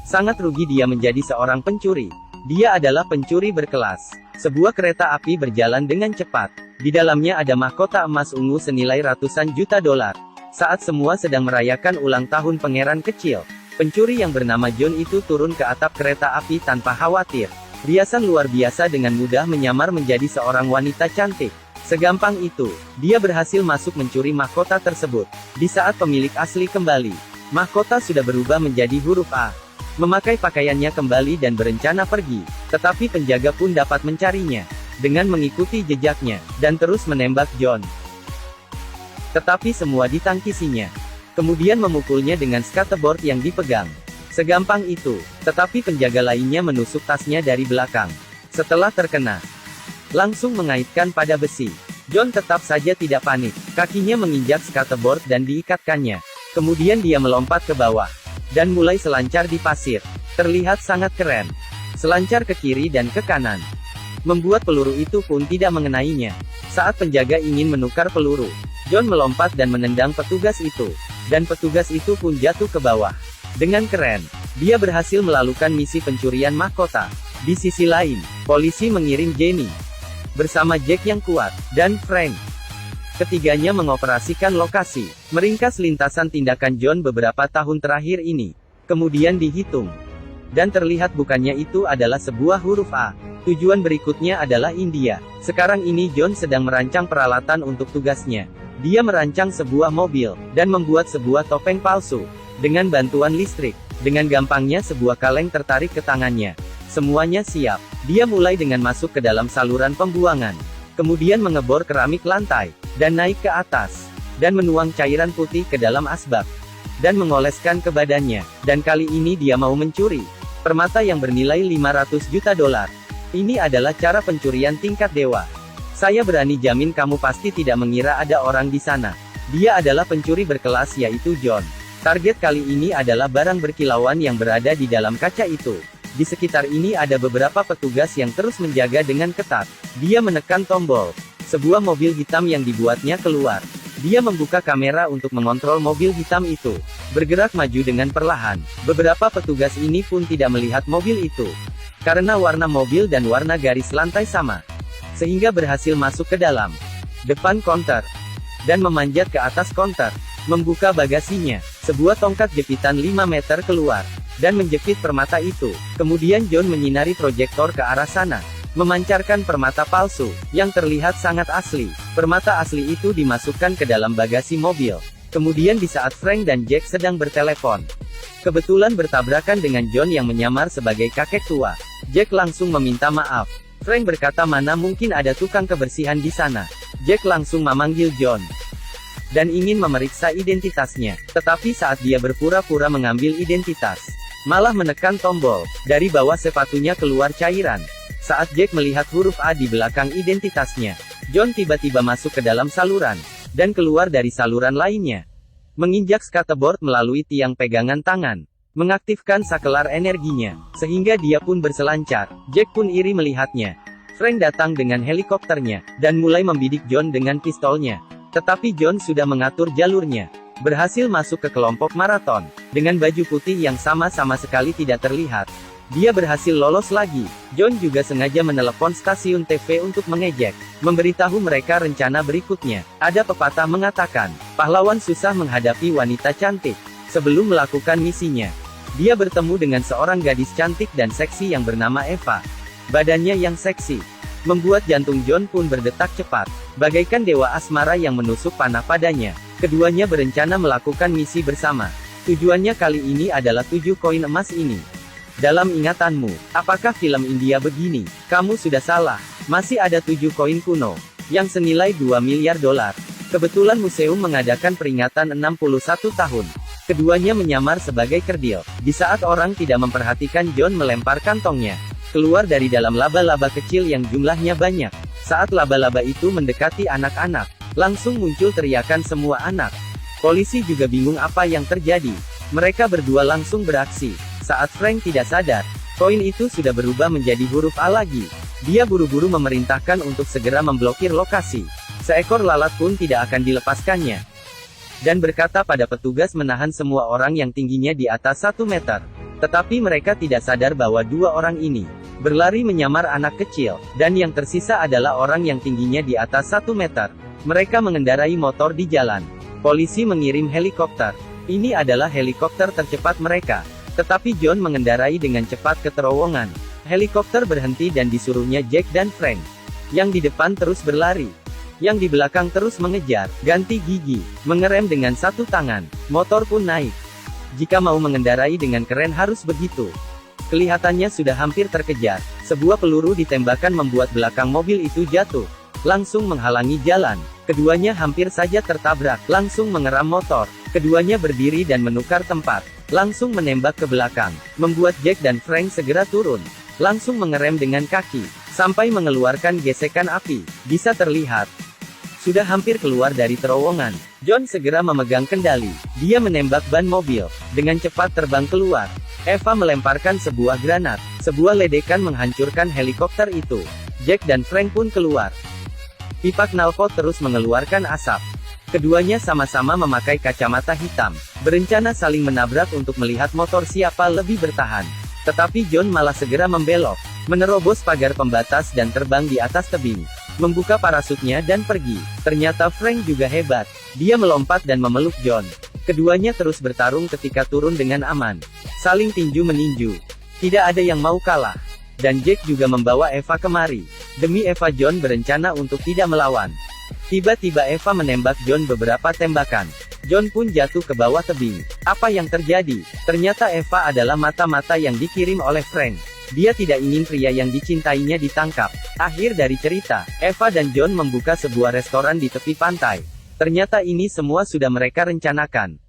Sangat rugi dia menjadi seorang pencuri. Dia adalah pencuri berkelas. Sebuah kereta api berjalan dengan cepat. Di dalamnya ada mahkota emas ungu senilai ratusan juta dolar. Saat semua sedang merayakan ulang tahun pangeran kecil, pencuri yang bernama John itu turun ke atap kereta api tanpa khawatir. Riasan luar biasa dengan mudah menyamar menjadi seorang wanita cantik. Segampang itu, dia berhasil masuk mencuri mahkota tersebut. Di saat pemilik asli kembali, mahkota sudah berubah menjadi huruf A. Memakai pakaiannya kembali dan berencana pergi, tetapi penjaga pun dapat mencarinya, dengan mengikuti jejaknya, dan terus menembak John. Tetapi semua ditangkisinya. Kemudian memukulnya dengan skateboard yang dipegang. Segampang itu, tetapi penjaga lainnya menusuk tasnya dari belakang. Setelah terkena, langsung mengaitkan pada besi. John tetap saja tidak panik. Kakinya menginjak skateboard dan diikatkannya. Kemudian dia melompat ke bawah dan mulai selancar di pasir. Terlihat sangat keren. Selancar ke kiri dan ke kanan, membuat peluru itu pun tidak mengenainya. Saat penjaga ingin menukar peluru, John melompat dan menendang petugas itu. Dan petugas itu pun jatuh ke bawah. Dengan keren, dia berhasil melakukan misi pencurian mahkota. Di sisi lain, polisi mengirim Jenny bersama Jack yang kuat, dan Frank. Ketiganya mengoperasikan lokasi, meringkas lintasan tindakan John beberapa tahun terakhir ini. Kemudian dihitung, dan terlihat bukannya itu adalah sebuah huruf A. Tujuan berikutnya adalah India. Sekarang ini John sedang merancang peralatan untuk tugasnya. Dia merancang sebuah mobil, dan membuat sebuah topeng palsu. Dengan bantuan listrik, dengan gampangnya sebuah kaleng tertarik ke tangannya. Semuanya siap. Dia mulai dengan masuk ke dalam saluran pembuangan. Kemudian mengebor keramik lantai, dan naik ke atas, dan menuang cairan putih ke dalam asbak, dan mengoleskan ke badannya. Dan kali ini dia mau mencuri permata yang bernilai 500 juta dolar. Ini adalah cara pencurian tingkat dewa. Saya berani jamin kamu pasti tidak mengira ada orang di sana. Dia adalah pencuri berkelas yaitu John. Target kali ini adalah barang berkilauan yang berada di dalam kaca itu. Di sekitar ini ada beberapa petugas yang terus menjaga dengan ketat. Dia menekan tombol. Sebuah mobil hitam yang dibuatnya keluar. Dia membuka kamera untuk mengontrol mobil hitam itu. Bergerak maju dengan perlahan. Beberapa petugas ini pun tidak melihat mobil itu, karena warna mobil dan warna garis lantai sama. Sehingga berhasil masuk ke dalam depan konter, dan memanjat ke atas konter. Membuka bagasinya. Sebuah tongkat jepitan 5 meter keluar, dan menjepit permata itu. Kemudian John menyinari proyektor ke arah sana, memancarkan permata palsu, yang terlihat sangat asli. Permata asli itu dimasukkan ke dalam bagasi mobil. Kemudian di saat Frank dan Jack sedang bertelepon, kebetulan bertabrakan dengan John yang menyamar sebagai kakek tua. Jack langsung meminta maaf. Frank berkata mana mungkin ada tukang kebersihan di sana. Jack langsung memanggil John, dan ingin memeriksa identitasnya. Tetapi saat dia berpura-pura mengambil identitas, malah menekan tombol. Dari bawah sepatunya keluar cairan. Saat Jack melihat huruf A di belakang identitasnya, John tiba-tiba masuk ke dalam saluran, dan keluar dari saluran lainnya. Menginjak skateboard melalui tiang pegangan tangan, mengaktifkan sakelar energinya, sehingga dia pun berselancar. Jack pun iri melihatnya. Frank datang dengan helikopternya, dan mulai membidik John dengan pistolnya. Tetapi John sudah mengatur jalurnya. Berhasil masuk ke kelompok maraton. Dengan baju putih yang sama sekali tidak terlihat. Dia berhasil lolos lagi. John juga sengaja menelepon stasiun TV untuk mengejek, memberitahu mereka rencana berikutnya. Ada pepatah mengatakan, pahlawan susah menghadapi wanita cantik. Sebelum melakukan misinya, dia bertemu dengan seorang gadis cantik dan seksi yang bernama Eva. Badannya yang seksi membuat jantung John pun berdetak cepat, bagaikan dewa asmara yang menusuk panah padanya. Keduanya berencana melakukan misi bersama. Tujuannya kali ini adalah 7 koin emas ini. Dalam ingatanmu, apakah film India begini? Kamu sudah salah. Masih ada 7 koin kuno, yang senilai 2 miliar dolar. Kebetulan museum mengadakan peringatan 61 tahun. Keduanya menyamar sebagai kerdil. Di saat orang tidak memperhatikan, John melempar kantongnya keluar dari dalam laba-laba kecil yang jumlahnya banyak. Saat laba-laba itu mendekati anak-anak, langsung muncul teriakan semua anak. Polisi juga bingung apa yang terjadi. Mereka berdua langsung beraksi. Saat Frank tidak sadar, koin itu sudah berubah menjadi huruf A lagi. Dia buru-buru memerintahkan untuk segera memblokir lokasi. Seekor lalat pun tidak akan dilepaskannya. Dan berkata pada petugas menahan semua orang yang tingginya di atas 1 meter. Tetapi mereka tidak sadar bahwa dua orang ini berlari menyamar anak kecil, dan yang tersisa adalah orang yang tingginya di atas 1 meter. Mereka mengendarai motor di jalan. Polisi mengirim helikopter. Ini adalah helikopter tercepat mereka. Tetapi John mengendarai dengan cepat ke terowongan. Helikopter berhenti dan disuruhnya Jack dan Frank. Yang di depan terus berlari. Yang di belakang terus mengejar, ganti gigi, mengerem dengan satu tangan. Motor pun naik. Jika mau mengendarai dengan keren harus begitu. Kelihatannya sudah hampir terkejar. Sebuah peluru ditembakkan membuat belakang mobil itu jatuh. Langsung menghalangi jalan. Keduanya hampir saja tertabrak. Langsung mengeram motor. Keduanya berdiri dan menukar tempat. Langsung menembak ke belakang. Membuat Jack dan Frank segera turun. Langsung mengerem dengan kaki. Sampai mengeluarkan gesekan api. Bisa terlihat. Sudah hampir keluar dari terowongan. John segera memegang kendali. Dia menembak ban mobil. Dengan cepat terbang keluar. Eva melemparkan sebuah granat. Sebuah ledekan menghancurkan helikopter itu. Jack dan Frank pun keluar. Pipa knalpot terus mengeluarkan asap. Keduanya sama-sama memakai kacamata hitam. Berencana saling menabrak untuk melihat motor siapa lebih bertahan. Tetapi John malah segera membelok. Menerobos pagar pembatas dan terbang di atas tebing. Membuka parasutnya dan pergi. Ternyata Frank juga hebat. Dia melompat dan memeluk John. Keduanya terus bertarung ketika turun dengan aman. Saling tinju meninju. Tidak ada yang mau kalah. Dan Jack juga membawa Eva kemari. Demi Eva John berencana untuk tidak melawan. Tiba-tiba Eva menembak John beberapa tembakan. John pun jatuh ke bawah tebing. Apa yang terjadi? Ternyata Eva adalah mata-mata yang dikirim oleh Frank. Dia tidak ingin pria yang dicintainya ditangkap. Akhir dari cerita, Eva dan John membuka sebuah restoran di tepi pantai. Ternyata ini semua sudah mereka rencanakan.